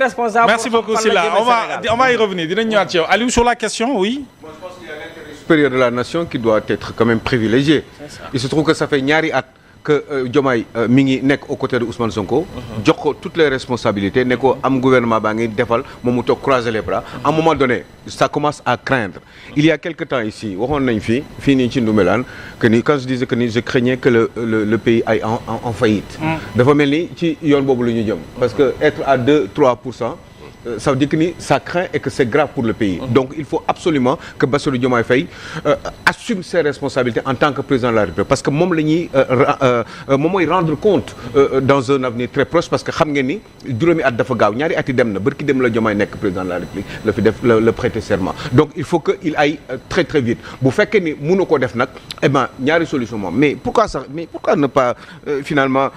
responsable. Merci beaucoup Sylla on va y revenir dinañ ñëwaat ci yow Aliou sur la question oui. Moi je pense qu'il y a l'intérêt supérieur de la nation qui doit être quand même privilégié. Il se trouve que ça fait ñaari at que Diomaye mi ngi nekk aux côtés de Ousmane Sonko. jox ko toutes les responsabilités ne ko am gouvernement baa ngi defal moom mu toog croiser les bras. à un moment donné ça commence à craindre. il y a quelque temps ici waxoon nañ fii nii ci Ndoumbelane que ni quand je disais que ni je craignais que le pays aille en faillite. dafa mel ni ci yoon boobu la ñu jëm. parce que être à 2-3%. ça veut dire que ni ça craint et que c'est grave pour le pays. Donc il faut absolument que Bassirou Diomaye Faye assume ses responsabilités en tant que président de la République parce que moom la ñuy moom mooy rendre compte dans un avenir très proche parce que xam ngeen ni juróomi at dafa gaaw ñaari at yi dem na barki dem la Diomaye nekk président de la République la fi def le prêter serment donc il faut que il aille très très vite bu fekkee ni mënu ko def nag eh ben ñaari solution moom mais pourquoi ne pas finalement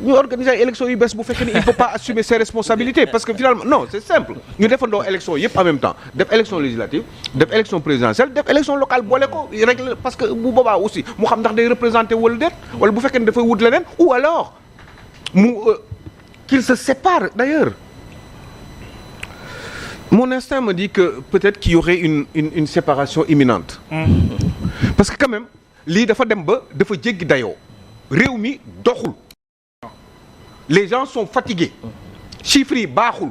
ñu organiser ay élections yu bees bu fekkee ni il peut pas assumer ses responsabilités parce que non c'est simple ñu defandoo élection yëpp en même temps def élection législative def élection présidentielle def élection locale boole ko régler parce que bu boobaa aussi mu xam ndax day représenter wala déet wala bu fekkee ne dafay wut leneen ou alors mu qu'il se sépare d'ailleurs mon instinct me dit que peut-être qu'il y aurait une séparation imminente parce que quand même lii dafa dem ba dafa jéggi dayoo réew mi doxul les gens sont fatigués chiffres yi baaxul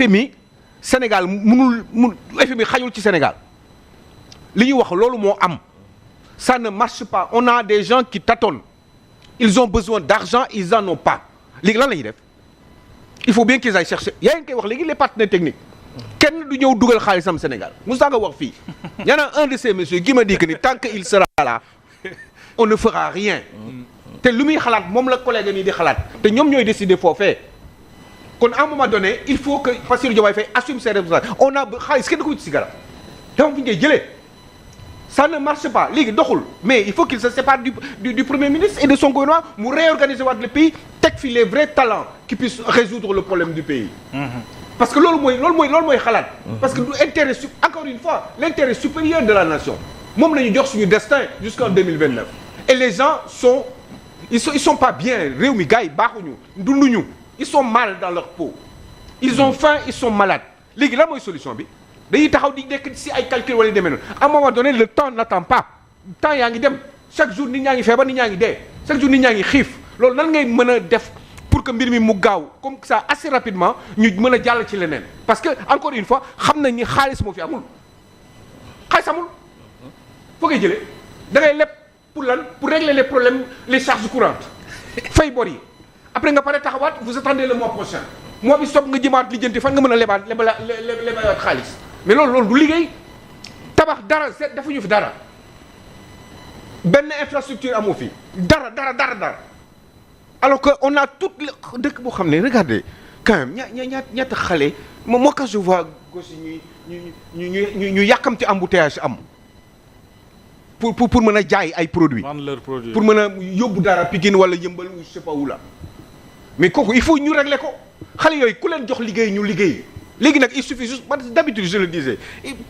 FMI Sénégal FMI xajul ci Sénégal li ñuy wax loolu moo am ça ne marche pas on a des gens qui tâtonnent ils ont besoin d'argent ils en ont pas léegi lan la ñuy def il faut bien qu'ils aillent chercher yaa ngi koy wax léegi les partenaires techniques kenn du ñëw dugal xaalisam Sénégal Moussa nga wax fii y en a un de ces messieurs qui me dit que ni tant que il sera là on ne fera rien te lu muy xalaat moom la collègue yi di xalaat te ñoom ñooy décider foofee kon à un moment donné il faut que Bassirou Diomaye Faye assume ses responsabilités on a xaalis kenn du ko wut si garab te moom fi ñu koy jëlee ça ne marche pas léegi doxul mais il faut qu'il se sépare du premier ministre et de son gouvernement mu réorganiser waat le pays teg fi les vrais talents qui puissent résoudre le problème du pays. parce que loolu mooy xalaat. parce que du intérêt encore une fois l'intérêt supérieur de la nation moom la ñu jox suñu destin jusqu'en 2029 et les gens ils sont pas bien réew mi gars yi baaxuñu dunduñu ils sont mal dans leur peau ils ont faim ils sont malades léegi lan mooy solution bi dañuy taxaw di nekk si ay calcul wala yu demee noonu à un moment donné le temps n'attend pas temps yaa ngi dem chaque jour nit ñaa ngi feebar nit ñaa ngi dee chaque jour nit ñaa ngi xiif loolu nan ngay mën a def pour que mbir mi mu gaaw comme ça assez rapidement ñu mën a jàll ci leneen parce que encore une fois xam nañ ni xaalis moo fi amul xaalis amul foo koy jëlee da ngay leb pour lan pour régler les problèmes les charges courantes fay bor yi après nga pare taxawaat vous attendez le mois prochain mois bi stop nga jëmaat lijjanti fan nga mën a lebaat xaalis mais loolu du liggéey tabax dara defuñu fi dara benn infrastructure amoo fi dara alors que on a toute dëkk boo xam ne regardez quand même ñaata xale moi quand je vois gos yi ñu yàkkamti embouteillage am pour mën a jaay ay produits. pour mën a yóbbu dara Pikine wala yëmbal ou je sais pas où là mais kooku il faut ñu régler ko xale yooyu ku leen jox liggéey ñu liggéey léegi nag il suffit juste d'habitude je le disais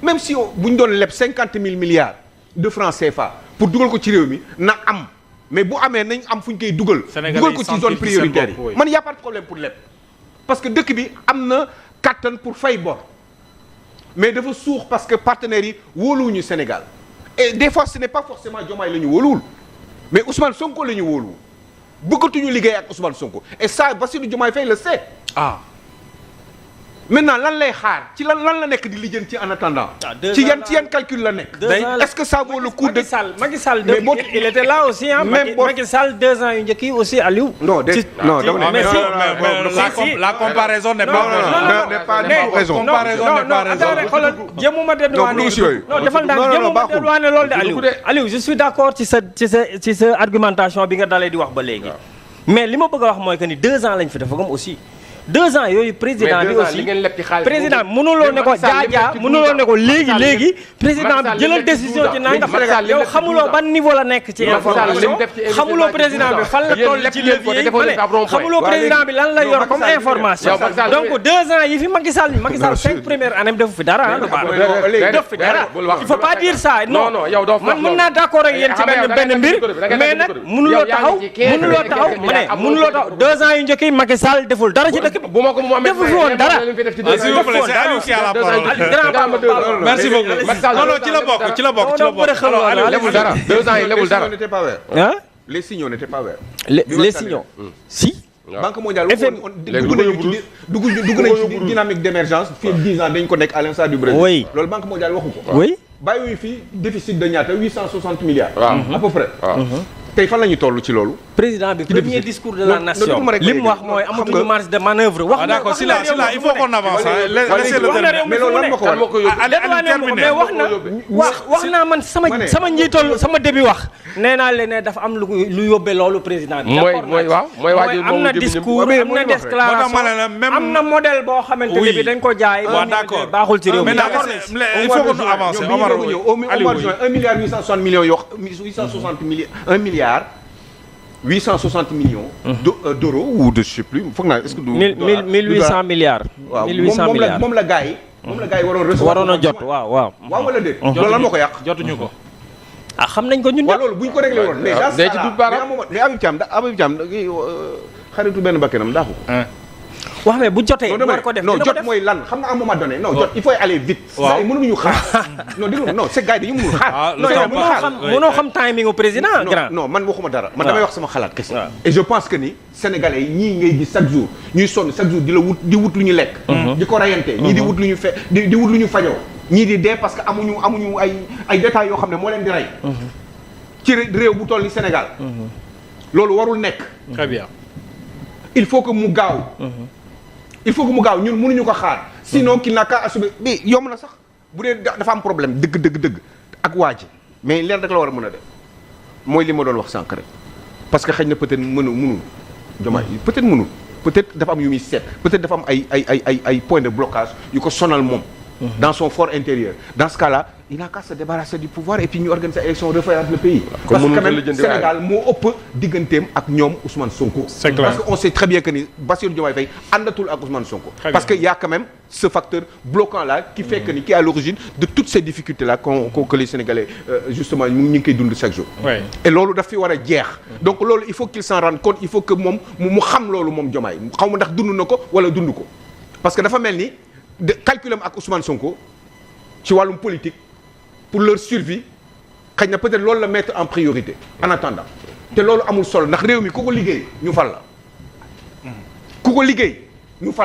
même si bu ñu doon leb 50 000 milliards de francs CFA pour dugal ko ci réew mi na am mais bu amee nañ am fu ñu koy dugal ko ci zone prioritaire yi man y a pas de problème pour leb parce que dëkk bi am na kattan pour fay bor mais dafa suux parce que partenaires yi wóoluwuñu Sénégal et des fois ce n'est pas forcément Diomaye la ñu wóoluwul mais Ousmane Sonko la ñu wóoluwul bëggatuñu liggéey ak Ousmane Sonko et ça Bassirou Diomaye Faye le sait. Maintenant lan lay xaar ci lan la nekk di lijjanti en attendant. ci yan calcul la nekk. est-ce que ça vaut le coup de. Macky Sall il était là aussi hein. Macky Sall 2 ans yu njëkk yi aussi Aliou. non mais la comparaison n'est pas raison. jéemuma dédouaner non defal ndànk jéemuma dédouaner loolu de Aliou je suis d'accord ci sa argumentation bi nga dalee di wax ba léegi. mais li ma bëgg a wax mooy que ni 2 ans lañ fi dafa comme aussi. 2 ans yooyu président bi aussi président mënuloo ne ko jaajaa mënuloo ne ko léegi président bi jëlal décision ci nangam yow xamuloo ban niveau la nekk ci information xamuloo président bi fan la toll ci levier yi xamuloo président bi lan la yor comme information donc 2 ans yi fi Macky Sall 5 premières années defu fi dara def fi dara il faut pas dire ça non man mën naa d'accord ak yéen ci benn mbir mais nag mënuloo taxaw ma ne mënuloo taxaw 2 ans yu njëkk yi Macky Sall deful dara ci dëkk bi. bu ma ko Mohamed defu fi woon dara. s'il vous plaît, c'est Aliou qui a la parole. Merci beaucoup. Non, non, ci la bokk. Alors, Aliou, lebul dara 2 ans yi lebul dara. ah les signaux n'étaient pas verts. les signaux si. Banque mondiale dugg nañ ci dynamique d'émergence fii 10 ans dañ ko nekk à l'instar du Brésil. Oui. loolu Banque mondiale waxu ko. oui. bàyyiwuñu fii déficit de ñaata 860 milliards. à peu près. waaw. tey fan la ñu toll ci loolu. président bi premier discours de la nation li mu wax mooy amatuñu marge de manœuvre. wax Ah d'accord, si là, il faut qu'on avance. Laissez le terminer. mais loolu lan moo ko war Allez, wax naa man sama njiital sama début wax. nee naa leen ne dafa am lu yóbbee loolu président bi. mooy waaw mooy waajur am na discours am na déclaration am na modèle boo xamante ne bi dañ ko jaay. waaw d'accord baaxul ci réew mi. il faut que nous avancions. Omar, au mois de juin 1 milliard 860 millions yoo 1 milliard 860 millions d'euros ou de je sais plus foog naa est-ce que du 1800 milliards. waaw 1800 milliards moom la gars yi waroon recevoir waroon a jot waaw wala déet loolu lan moo ko yàq jotuñu ko. ah xam nañ ko ñun waaw loolu bu ñu ko réglé woon mais day ci dut baaraam mais Habib Thiam xaritu benn bakkanam daaxu wax mais bu jotee war ko def non jot mooy lan xam nga à un moment donné non jot il faut aller vite. waaw ça mënuñu xaar. non déglu non c'est gars yi dañu mënul xaar. mënoo xam timing au président. grand non man waxuma dara. man damay wax sama xalaat kese. et je pense que ni sénégalais yi ñii ngay gis chaque jour ñuy sonn chaque jour di wut lu ñu lekk. di ko rayante ñii di wut lu ñu di wut lu ñu fajoo. ñii di dee parce que amuñu ay détails yoo xam ne moo leen di rey. ci réew bu toll ni Sénégal. loolu warul nekk. Très bien. il faut que mu gaaw. ñun mënuñu ko xaar sinon qu'il n'a qu'à assumer mais yomb na sax bu dee dafa am problème dëgg ak waa ji mais leen rek la war a mën a def mooy li ma doon wax sànq rek parce que xëy na peut-être mënul Diomaye peut-être mënul peut-être dafa am yu muy seet peut-être dafa am ay points de blocage yu ko sonal moom dans son fort intérieur dans ce cas-là il n'a qu'à se débarrasser du pouvoir et puis ñu organiser élection refaire le pays parce que quand même Sénégal moo ëpp digganteem ak ñoom Ousmane Sonko c'est clair. parce que on sait très bien que ni Bassirou Diomaye Faye àndatul ak Ousmane Sonko parce que y a quand même ce facteur bloquant là qui fait que ni qui est à l'origine de toutes ces difficultés là que les Sénégalais justement ñu ngi koy dund chaque jour et loolu daf fi war a jeex donc loolu il faut qu'il s'en rende compte il faut que moom mu xam loolu moom Diomaye xaw ma ndax dund na ko wala dund ko parce que dafa mel ni de calculam ak Ousmane Sonko ci wàllum politique pour leur survie xëy na peut-être loolu la mettre en priorité en attendant te loolu amul solo ndax réew mi ku ko liggéey ñu fal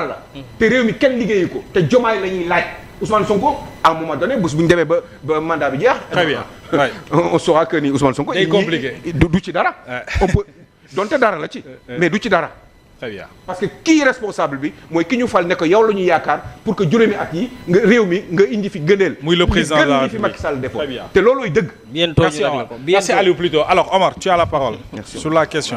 la te réew mi kenn liggéeyu ko te Diomaye la ñuy laaj Ousmane Sonko à un moment donné bés bu ñu demee ba mandat bi jeex. Très bien. on saura que ni Ousmane Sonko. day compliqué du ci dara. on peut donte dara la ci. mais du ci dara. Très bien. parce que kii responsable bi mooy ki ñu fal ne ko yow la ñu yaakaar pour que juróomi at yi nga réew mi nga indi fi gëneel. muy le président de la République fi Macky Sall defoon. Très bien. te loolooy dëgg. bientôt Merci Aliou plutôt. Alors Omar, tu as la parole. Merci. Sur la question.